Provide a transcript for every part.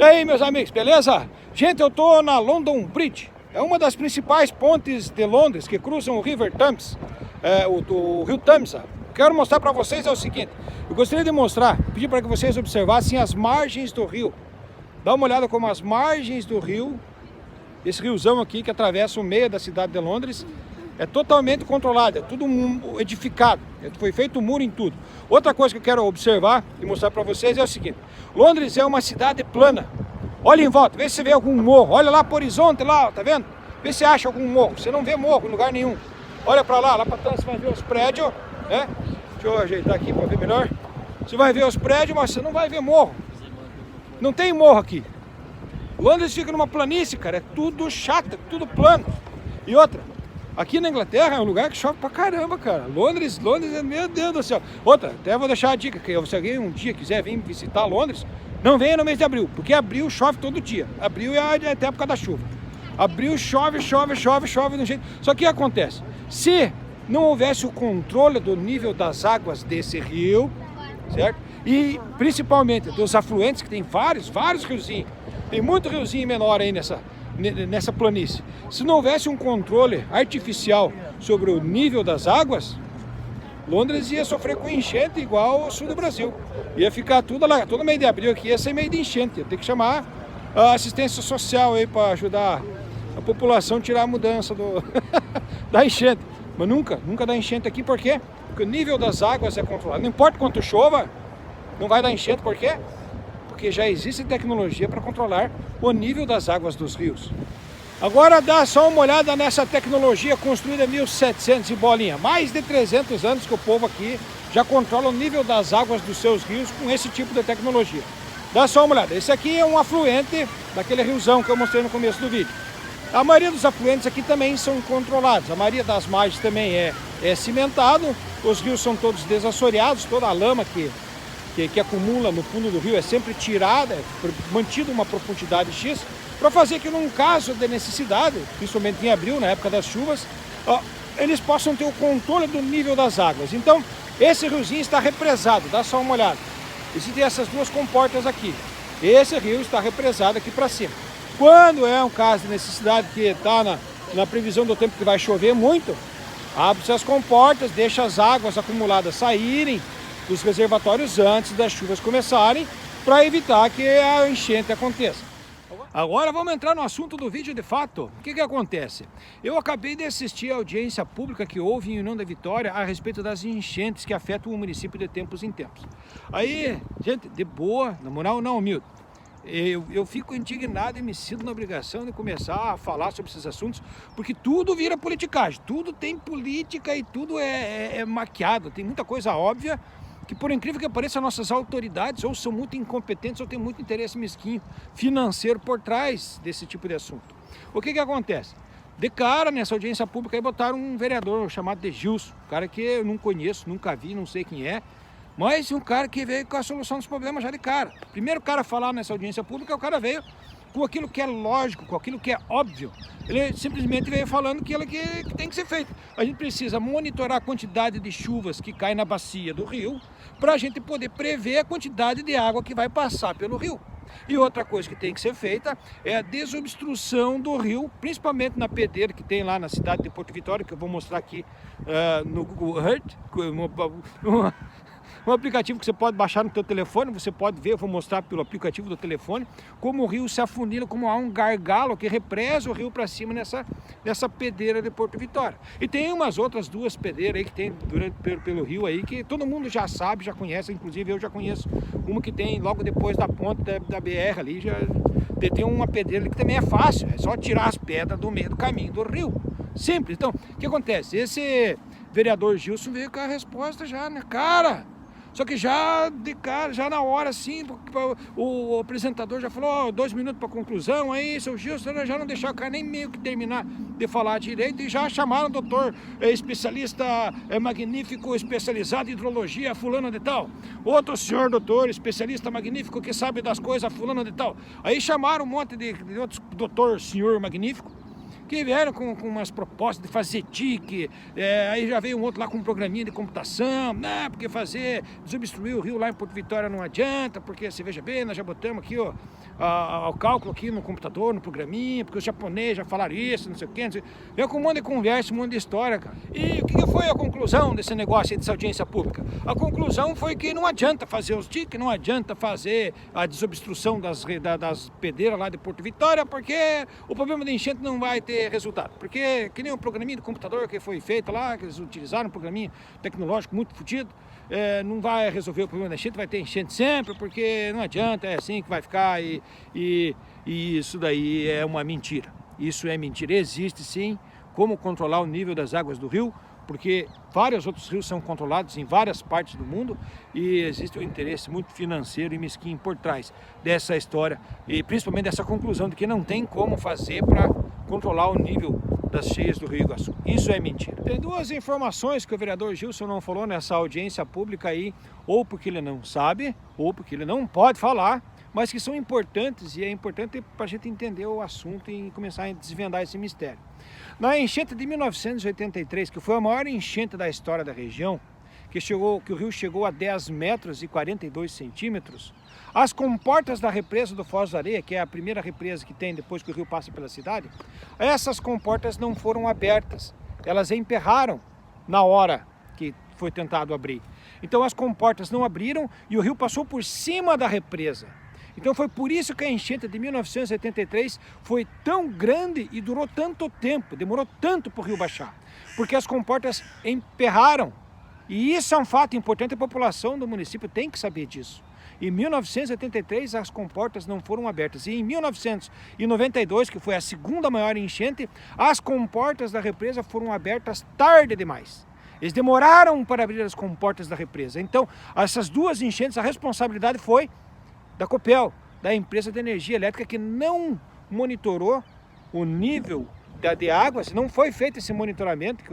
E aí, meus amigos, beleza? Gente, eu tô na London Bridge. É uma das principais pontes de Londres que cruzam o River Thames, o rio Thames. Quero mostrar para vocês é o seguinte. Eu gostaria de mostrar, pedir para que vocês observassem as margens do rio. Dá uma olhada como as margens do rio, esse riozão aqui que atravessa o meio da cidade de Londres, é totalmente controlado, é tudo edificado, foi feito um muro em tudo. Outra coisa que eu quero observar e mostrar para vocês é o seguinte: Londres é uma cidade plana. Olha em volta, vê se você vê algum morro. Olha lá para o horizonte, lá, tá vendo? Vê se acha algum morro. Você não vê morro em lugar nenhum. Olha para lá para trás você vai ver os prédios, né? Deixa eu ajeitar aqui para ver melhor. Você vai ver os prédios, mas você não vai ver morro. Não tem morro aqui. Londres fica numa planície, cara. É tudo chato, é tudo plano. E outra, aqui na Inglaterra é um lugar que chove pra caramba, cara. Londres, meu Deus do céu. Outra, até vou deixar a dica, que se alguém um dia quiser vir visitar Londres, não venha no mês de abril, porque abril chove todo dia. Abril é até a época da chuva. Abril chove do jeito. Só que o que acontece? Se não houvesse o controle do nível das águas desse rio, certo? E principalmente dos afluentes, que tem vários riozinhos. Tem muito riozinho menor aí nessa planície. Se não houvesse um controle artificial sobre o nível das águas, Londres ia sofrer com enchente igual ao sul do Brasil. Ia ficar tudo lá, todo mês de abril aqui ia ser meio de enchente. Ia ter que chamar a assistência social aí para ajudar a população a tirar a mudança da enchente. Mas nunca dá enchente aqui, por quê? Porque o nível das águas é controlado. Não importa quanto chova, não vai dar enchente, por quê? Porque já existe tecnologia para controlar o nível das águas dos rios. Agora dá só uma olhada nessa tecnologia construída em 1700 e bolinha. Mais de 300 anos que o povo aqui já controla o nível das águas dos seus rios com esse tipo de tecnologia. Dá só uma olhada. Esse aqui é um afluente daquele riozão que eu mostrei no começo do vídeo. A maioria dos afluentes aqui também são controlados. A maioria das margens também é cimentado. Os rios são todos desassoreados. Toda a lama que acumula no fundo do rio é sempre tirada, mantida uma profundidade X, para fazer que num caso de necessidade, principalmente em abril, na época das chuvas, eles possam ter o controle do nível das águas. Então, esse riozinho está represado, dá só uma olhada. Existem essas duas comportas aqui. Esse rio está represado aqui para cima. Quando é um caso de necessidade que está na previsão do tempo que vai chover muito, abre-se as comportas, deixa as águas acumuladas saírem dos reservatórios antes das chuvas começarem, para evitar que a enchente aconteça. Agora vamos entrar no assunto do vídeo de fato. O que acontece? Eu acabei de assistir a audiência pública que houve em União da Vitória a respeito das enchentes que afetam o município de tempos em tempos. Aí, gente, de boa, na moral, não, humilde. Eu fico indignado e me sinto na obrigação de começar a falar sobre esses assuntos, porque tudo vira politicagem, tudo tem política e tudo é maquiado, tem muita coisa óbvia, que por incrível que pareça, nossas autoridades ou são muito incompetentes ou tem muito interesse mesquinho financeiro por trás desse tipo de assunto. O que acontece? De cara, nessa audiência pública, aí botaram um vereador chamado de Gilson, um cara que eu não conheço, nunca vi, não sei quem é, mas um cara que veio com a solução dos problemas já de cara. Primeiro cara a falar nessa audiência pública, o cara veio com aquilo que é lógico, com aquilo que é óbvio. Ele simplesmente veio falando que tem que ser feito. A gente precisa monitorar a quantidade de chuvas que cai na bacia do rio, para a gente poder prever a quantidade de água que vai passar pelo rio. E outra coisa que tem que ser feita é a desobstrução do rio, principalmente na pedreira que tem lá na cidade de Porto Vitória, que eu vou mostrar aqui no Google Earth, um aplicativo que você pode baixar no teu telefone, você pode ver, eu vou mostrar pelo aplicativo do telefone, como o rio se afunila, como há um gargalo que represa o rio para cima nessa pedreira de Porto Vitória. E tem umas outras duas pedreiras aí que tem pelo rio aí, que todo mundo já sabe, já conhece, inclusive eu já conheço uma que tem logo depois da ponte da BR ali, já tem uma pedreira ali que também é fácil, é só tirar as pedras do meio do caminho do rio. Simples. Então, o que acontece? Esse vereador Gilson veio com a resposta já, né, cara? Só que já de cara, já na hora assim, o apresentador já falou, 2 minutos para conclusão, aí seu Gilson já não deixou o cara nem meio que terminar de falar direito e já chamaram o doutor especialista magnífico, especializado em hidrologia, fulano de tal. Outro senhor doutor, especialista magnífico que sabe das coisas, fulano de tal. Aí chamaram um monte de outros doutor, senhor magnífico, que vieram com umas propostas de fazer TIC, aí já veio um outro lá com um programinha de computação, porque desobstruir o rio lá em Porto Vitória não adianta, porque você veja bem, nós já botamos aqui o cálculo aqui no computador, no programinha, porque os japoneses já falaram isso, não sei o quê, não sei. Veio com um monte de conversa, um monte de história, cara. E o que foi a conclusão desse negócio aí, dessa audiência pública? A conclusão foi que não adianta fazer os TIC, não adianta fazer a desobstrução das pedreiras lá de Porto Vitória, porque o problema de enchente não vai ter resultado. Porque que nem o programinha de computador que foi feito lá, que eles utilizaram, um programinha tecnológico muito fodido, não vai resolver o problema da enchente, vai ter enchente sempre, porque não adianta, é assim que vai ficar e isso daí é uma mentira. Isso é mentira, existe sim como controlar o nível das águas do rio, porque vários outros rios são controlados em várias partes do mundo e existe um interesse muito financeiro e mesquinho por trás dessa história e principalmente dessa conclusão de que não tem como fazer para controlar o nível das cheias do Rio Iguaçu. Isso é mentira. Tem duas informações que o vereador Gilson não falou nessa audiência pública aí, ou porque ele não sabe, ou porque ele não pode falar, mas que são importantes e é importante para a gente entender o assunto e começar a desvendar esse mistério. Na enchente de 1983, que foi a maior enchente da história da região, que o rio chegou a 10 metros e 42 centímetros, as comportas da represa do Foz do Areia, que é a primeira represa que tem depois que o rio passa pela cidade, essas comportas não foram abertas, elas emperraram na hora que foi tentado abrir. Então as comportas não abriram e o rio passou por cima da represa. Então foi por isso que a enchente de 1983 foi tão grande e durou tanto tempo, demorou tanto para o rio baixar, porque as comportas emperraram. E isso é um fato importante, a população do município tem que saber disso. Em 1983 as comportas não foram abertas e em 1992, que foi a segunda maior enchente, as comportas da represa foram abertas tarde demais. Eles demoraram para abrir as comportas da represa. Então, essas duas enchentes, a responsabilidade foi da Copel, da empresa de energia elétrica, que não monitorou o nível de águas, não foi feito esse monitoramento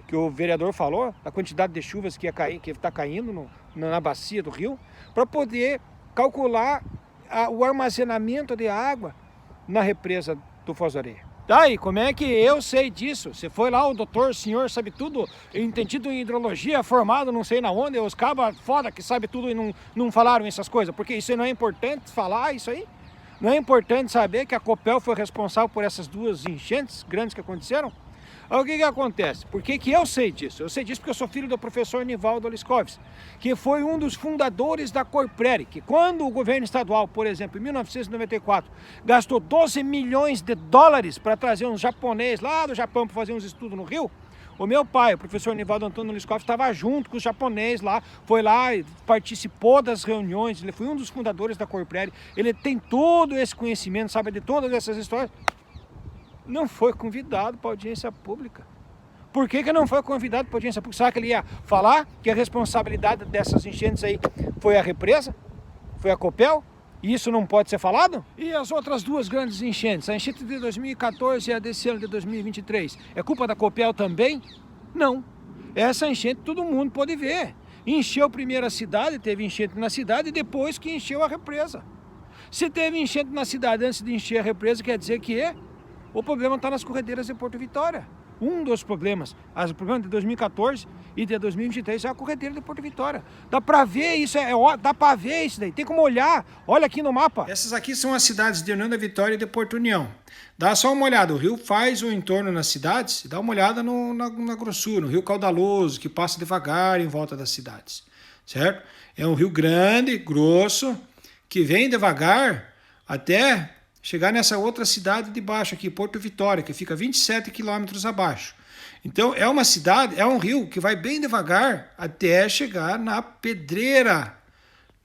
que o vereador falou, da quantidade de chuvas que está caindo na bacia do rio, para poder calcular o armazenamento de água na represa do Foz do Areia. Tá, e como é que eu sei disso? Você foi lá, o doutor, senhor, sabe tudo, entendido em hidrologia, formado não sei na onde, os cabas foda que sabe tudo e não falaram essas coisas, porque isso não é importante falar isso aí? Não é importante saber que a Copel foi responsável por essas duas enchentes grandes que aconteceram? O que acontece? Por que eu sei disso? Eu sei disso porque eu sou filho do professor Nivaldo Liscoves, que foi um dos fundadores da Corprere, que quando o governo estadual, por exemplo, em 1994, gastou 12 milhões de dólares para trazer uns japoneses lá do Japão para fazer uns estudos no Rio, o meu pai, o professor Nivaldo Antônio Liscoves, estava junto com os japoneses lá, foi lá e participou das reuniões, ele foi um dos fundadores da Corprere, ele tem todo esse conhecimento, sabe de todas essas histórias. Não foi convidado para audiência pública. Por que não foi convidado para audiência pública? Será que ele ia falar que a responsabilidade dessas enchentes aí foi a represa? Foi a Copel? E isso não pode ser falado? E as outras duas grandes enchentes, a enchente de 2014 e a desse ano de 2023, é culpa da Copel também? Não. Essa enchente todo mundo pode ver. Encheu primeiro a cidade, teve enchente na cidade e depois que encheu a represa. Se teve enchente na cidade antes de encher a represa, quer dizer que o problema está nas corredeiras de Porto Vitória. Um dos problemas, o problema de 2014 e de 2023 é a corredeira de Porto Vitória. Dá para ver isso, dá para ver isso daí, tem como olhar, olha aqui no mapa. Essas aqui são as cidades de União da Vitória e de Porto União. Dá só uma olhada, o rio faz o entorno nas cidades, dá uma olhada na grossura, no rio Caudaloso, que passa devagar em volta das cidades, certo? É um rio grande, grosso, que vem devagar até chegar nessa outra cidade de baixo aqui, Porto Vitória, que fica 27 quilômetros abaixo. Então é uma cidade, é um rio que vai bem devagar até chegar na pedreira,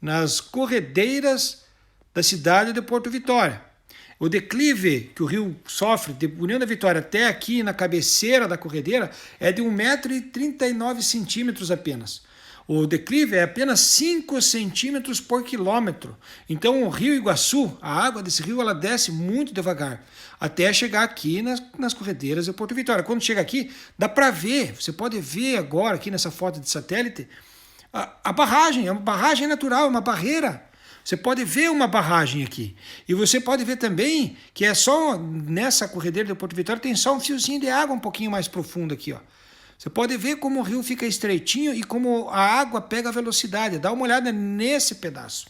nas corredeiras da cidade de Porto Vitória. O declive que o rio sofre de União da Vitória até aqui na cabeceira da corredeira é de 1,39 m apenas. O declive é apenas 5 centímetros por quilômetro. Então o rio Iguaçu, a água desse rio, ela desce muito devagar, até chegar aqui nas corredeiras de Porto Vitória. Quando chega aqui, dá para ver, você pode ver agora aqui nessa foto de satélite, a barragem, é uma barragem natural, uma barreira. Você pode ver uma barragem aqui. E você pode ver também que é só nessa corredeira do Porto Vitória tem só um fiozinho de água um pouquinho mais profundo aqui, ó. Você pode ver como o rio fica estreitinho e como a água pega a velocidade. Dá uma olhada nesse pedaço.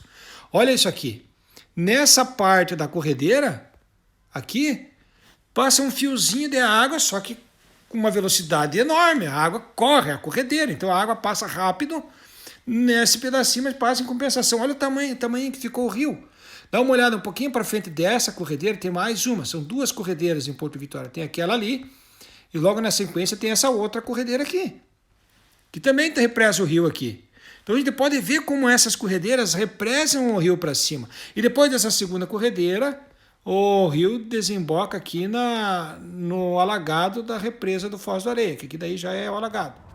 Olha isso aqui. Nessa parte da corredeira, aqui, passa um fiozinho de água, só que com uma velocidade enorme. A água corre a corredeira, então a água passa rápido nesse pedacinho, mas passa em compensação. Olha o tamanho que ficou o rio. Dá uma olhada um pouquinho para frente dessa corredeira, tem mais uma. São duas corredeiras em Porto Vitória. Tem aquela ali e logo na sequência tem essa outra corredeira aqui, que também represa o rio aqui. Então a gente pode ver como essas corredeiras represam o rio para cima. E depois dessa segunda corredeira, o rio desemboca aqui no alagado da represa do Foz do Areia, que aqui daí já é o alagado.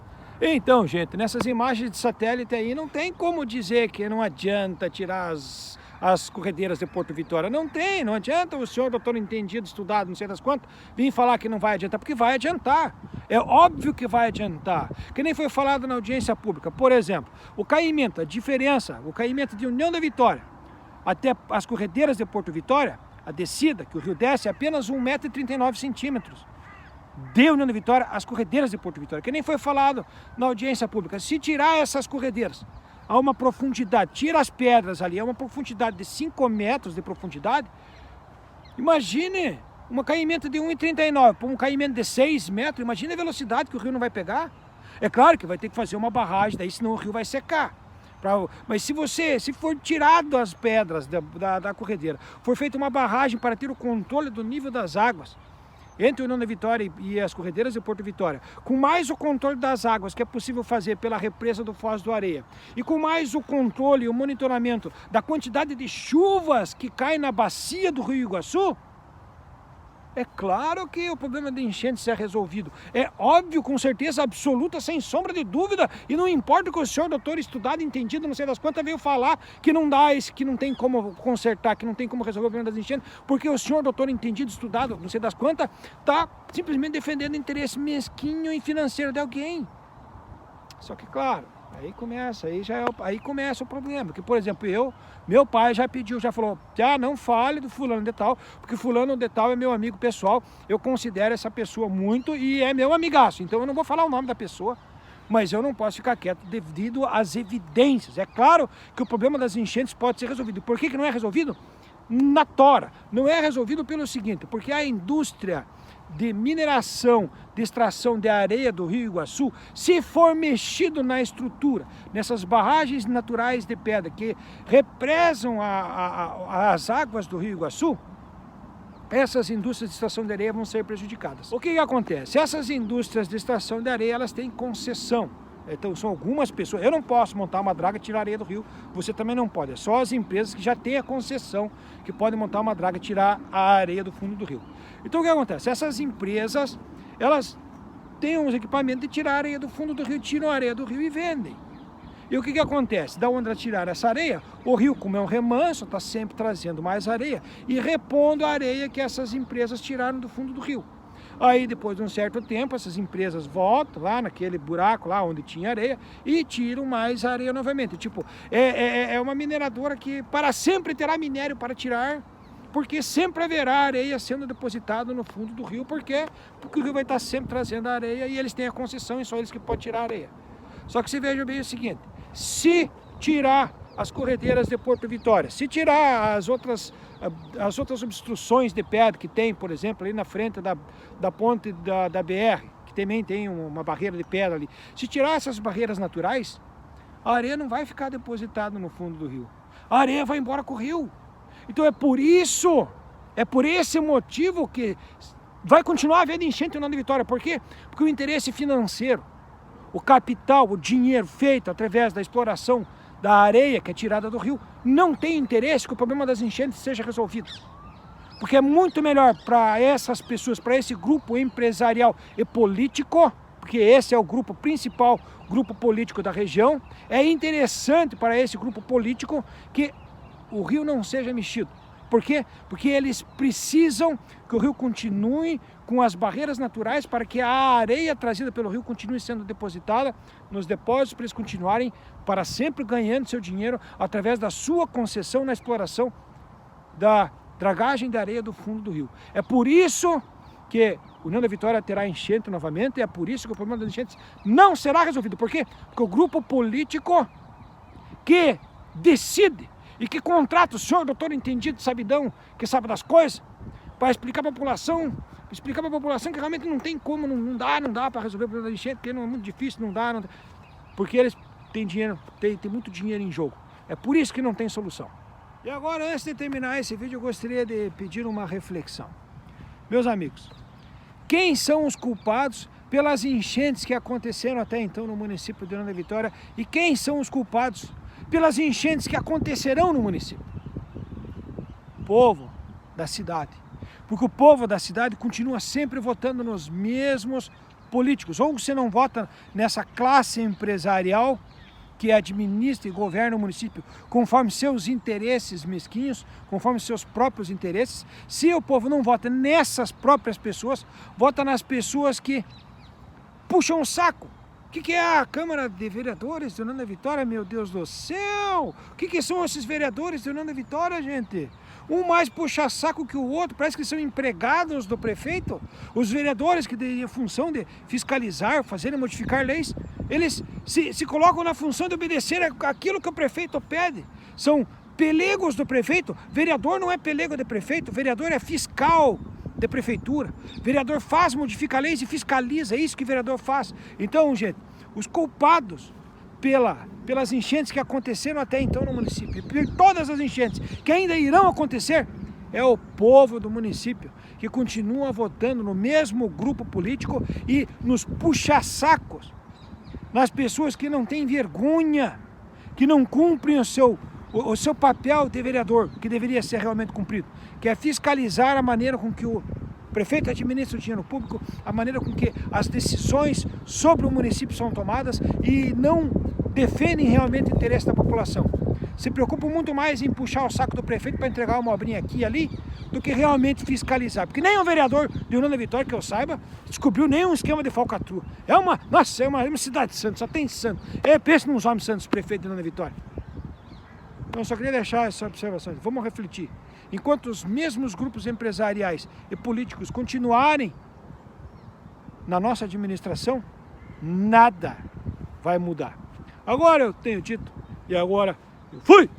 Então, gente, nessas imagens de satélite aí não tem como dizer que não adianta tirar as corredeiras de Porto Vitória. Não adianta o senhor, doutor entendido, estudado, não sei das quantas, vir falar que não vai adiantar, porque vai adiantar. É óbvio que vai adiantar. Que nem foi falado na audiência pública. Por exemplo, o caimento, a diferença, o caimento de União da Vitória até as corredeiras de Porto Vitória, a descida, que o rio desce, é apenas 1,39 m. De União da Vitória, as corredeiras de Porto Vitória. Que nem foi falado na audiência pública. Se tirar essas corredeiras a uma profundidade, tira as pedras ali, a uma profundidade de 5 metros de profundidade, imagine um caimento de 1,39 para um caimento de 6 metros, imagine a velocidade que o rio não vai pegar. É claro que vai ter que fazer uma barragem, daí senão o rio vai secar. Mas se for tirado as pedras da corredeira, for feita uma barragem para ter o controle do nível das águas, entre o União da Vitória e as corredeiras de Porto Vitória, com mais o controle das águas que é possível fazer pela represa do Foz do Areia, e com mais o controle e o monitoramento da quantidade de chuvas que caem na bacia do Rio Iguaçu, é claro que o problema de enchente será resolvido. É óbvio, com certeza absoluta, sem sombra de dúvida, e não importa que o senhor, doutor estudado, entendido, não sei das quantas, veio falar que não dá, que não tem como consertar, que não tem como resolver o problema das enchentes, porque o senhor, doutor entendido, estudado, não sei das quantas, está simplesmente defendendo o interesse mesquinho e financeiro de alguém. Só que, claro, aí começa o problema, porque, por exemplo, meu pai já pediu, já falou, não fale do fulano de tal, porque fulano de tal é meu amigo pessoal, eu considero essa pessoa muito e é meu amigaço, então eu não vou falar o nome da pessoa, mas eu não posso ficar quieto devido às evidências. É claro que o problema das enchentes pode ser resolvido. Por que não é resolvido? Na tora. Não é resolvido pelo seguinte, porque a indústria de mineração, de extração de areia do Rio Iguaçu, se for mexido na estrutura, nessas barragens naturais de pedra que represam as águas do Rio Iguaçu, essas indústrias de extração de areia vão ser prejudicadas. O que acontece? Essas indústrias de extração de areia, elas têm concessão. Então são algumas pessoas, eu não posso montar uma draga e tirar areia do rio, você também não pode, é só as empresas que já têm a concessão que podem montar uma draga e tirar a areia do fundo do rio. Então o que acontece? Essas empresas, elas têm uns equipamentos de tirar a areia do fundo do rio, tiram a areia do rio e vendem. E o que acontece? Da onde elas tiraram essa areia, o rio, como é um remanso, está sempre trazendo mais areia e repondo a areia que essas empresas tiraram do fundo do rio. Aí depois de um certo tempo, essas empresas voltam lá naquele buraco lá onde tinha areia e tiram mais areia novamente. Tipo, é uma mineradora que para sempre terá minério para tirar, porque sempre haverá areia sendo depositada no fundo do rio, porque o rio vai estar sempre trazendo a areia e eles têm a concessão e só eles que podem tirar a areia. Só que você veja bem o seguinte, se tirar as corredeiras de Porto Vitória, se tirar as outras obstruções de pedra que tem, por exemplo, ali na frente da ponte da BR, que também tem uma barreira de pedra ali, se tirar essas barreiras naturais, a areia não vai ficar depositada no fundo do rio. A areia vai embora com o rio. Então é por esse motivo que vai continuar havendo enchente na Vitória. Por quê? Porque o interesse financeiro, o capital, o dinheiro feito através da exploração da areia que é tirada do rio, não tem interesse que o problema das enchentes seja resolvido. Porque é muito melhor para essas pessoas, para esse grupo empresarial e político, porque esse é o grupo principal, grupo político da região, é interessante para esse grupo político que o rio não seja mexido, Por quê? Porque eles precisam que o rio continue com as barreiras naturais para que a areia trazida pelo rio continue sendo depositada nos depósitos, para eles continuarem para sempre ganhando seu dinheiro através da sua concessão na exploração da dragagem da areia do fundo do rio. É por isso que União da Vitória terá enchente novamente, e é por isso que o problema das enchentes não será resolvido. Por quê? Porque o grupo político que decide e que contrata o senhor doutor entendido, sabidão, que sabe das coisas, para explicar para a população, que realmente não tem como, não dá para resolver o problema da enchente, porque é muito difícil, não dá, porque eles têm dinheiro, tem muito dinheiro em jogo. É por isso que não tem solução. E agora, antes de terminar esse vídeo, eu gostaria de pedir uma reflexão. Meus amigos, quem são os culpados pelas enchentes que aconteceram até então no município de União da Vitória e quem são os culpados pelas enchentes que acontecerão no município? O povo da cidade. Porque o povo da cidade continua sempre votando nos mesmos políticos. Ou você não vota nessa classe empresarial que administra e governa o município conforme seus interesses mesquinhos, conforme seus próprios interesses. Se o povo não vota nessas próprias pessoas, vota nas pessoas que puxam o saco. O que é a Câmara de Vereadores de União da Vitória, meu Deus do céu? O que são esses vereadores de União da Vitória, gente? Um mais puxa saco que o outro, parece que são empregados do prefeito. Os vereadores que têm a função de fiscalizar, fazer e modificar leis, eles se colocam na função de obedecer aquilo que o prefeito pede. São pelegos do prefeito. Vereador não é pelego de prefeito, vereador é fiscal de prefeitura. Vereador modifica leis e fiscaliza, é isso que vereador faz. Então, gente, os culpados pelas enchentes que aconteceram até então no município, e por todas as enchentes que ainda irão acontecer, é o povo do município, que continua votando no mesmo grupo político e nos puxa-sacos, nas pessoas que não têm vergonha, que não cumprem o seu papel de vereador, que deveria ser realmente cumprido, que é fiscalizar a maneira com que o prefeito administra o dinheiro público, a maneira com que as decisões sobre o município são tomadas e não defendem realmente o interesse da população. Se preocupam muito mais em puxar o saco do prefeito para entregar uma obrinha aqui e ali, do que realmente fiscalizar. Porque nem o vereador de União da Vitória, que eu saiba, descobriu nenhum esquema de falcatrua. É uma cidade santa, só tem santo. Pensa nos homens santos, prefeito de União da Vitória. Então, eu só queria deixar essa observação. Vamos refletir. Enquanto os mesmos grupos empresariais e políticos continuarem na nossa administração, nada vai mudar. Agora eu tenho dito, e agora eu fui!